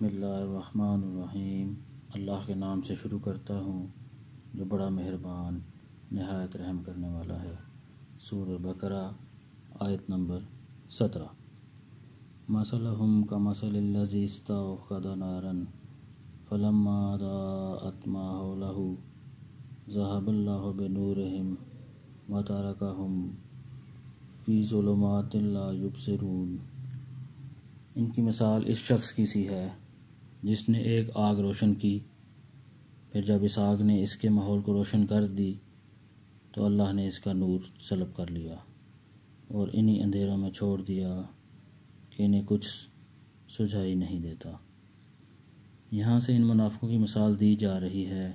بسم اللہ الرحمن الرحیم۔ اللہ کے نام سے شروع کرتا ہوں جو بڑا مہربان نہایت رحم کرنے والا ہے۔ سورہ بقرہ آیت نمبر 17۔ مثلہم کمثل الذی استوقد نارا فلما اضاءت ما حولہ ذہب اللہ بنورہم وترکہم فی ظلمات لا یبصرون۔ ان کی مثال اس شخص کی سی ہے جس نے ایک آگ روشن کی، پھر جب اس آگ نے اس کے ماحول کو روشن کر دی تو اللہ نے اس کا نور سلب کر لیا اور انہی اندھیروں میں چھوڑ دیا کہ انہیں کچھ سجھائی نہیں دیتا۔ یہاں سے ان منافقوں کی مثال دی جا رہی ہے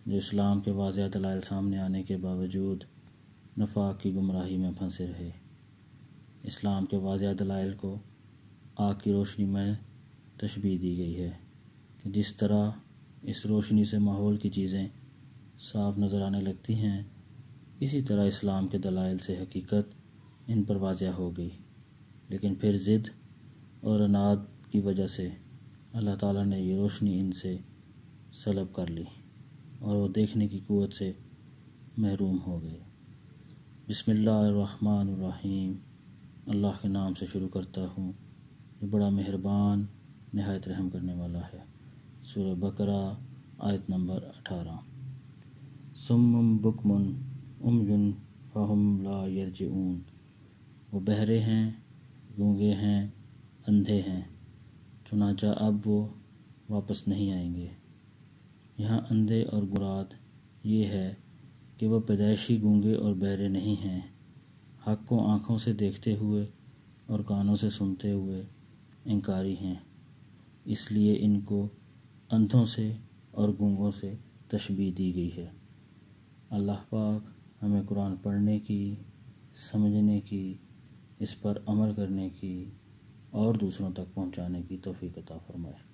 جو اسلام کے واضح دلائل سامنے آنے کے باوجود نفاق کی گمراہی میں پھنسے رہے۔ اسلام کے واضح دلائل کو آگ کی روشنی میں تشبیہ دی گئی ہے کہ جس طرح اس روشنی سے ماحول کی چیزیں صاف نظر آنے لگتی ہیں، اسی طرح اسلام کے دلائل سے حقیقت ان پر واضح ہو گئی، لیکن پھر ضد اور عناد کی وجہ سے اللہ تعالیٰ نے یہ روشنی ان سے سلب کر لی اور وہ دیکھنے کی قوت سے محروم ہو گئے۔ بسم اللہ الرحمن الرحیم۔ اللہ کے نام سے شروع کرتا ہوں جو بڑا مہربان نہایت رحم کرنے والا ہے۔ سورہ بقرہ آیت نمبر 18۔ صم بکم عمی فہم لا یرجعون۔ وہ بہرے ہیں، گونگے ہیں، اندھے ہیں، چنانچہ اب وہ واپس نہیں آئیں گے۔ یہاں اندھے اور مراد یہ ہے کہ وہ پیدائشی گونگے اور بہرے نہیں ہیں، حق کو آنکھوں سے دیکھتے ہوئے اور کانوں سے سنتے ہوئے انکاری ہیں، اس لیے ان کو اندھوں سے اور گونگوں سے تشبیہ دی گئی ہے۔ اللہ پاک ہمیں قرآن پڑھنے کی، سمجھنے کی، اس پر عمل کرنے کی اور دوسروں تک پہنچانے کی توفیق عطا فرمائے۔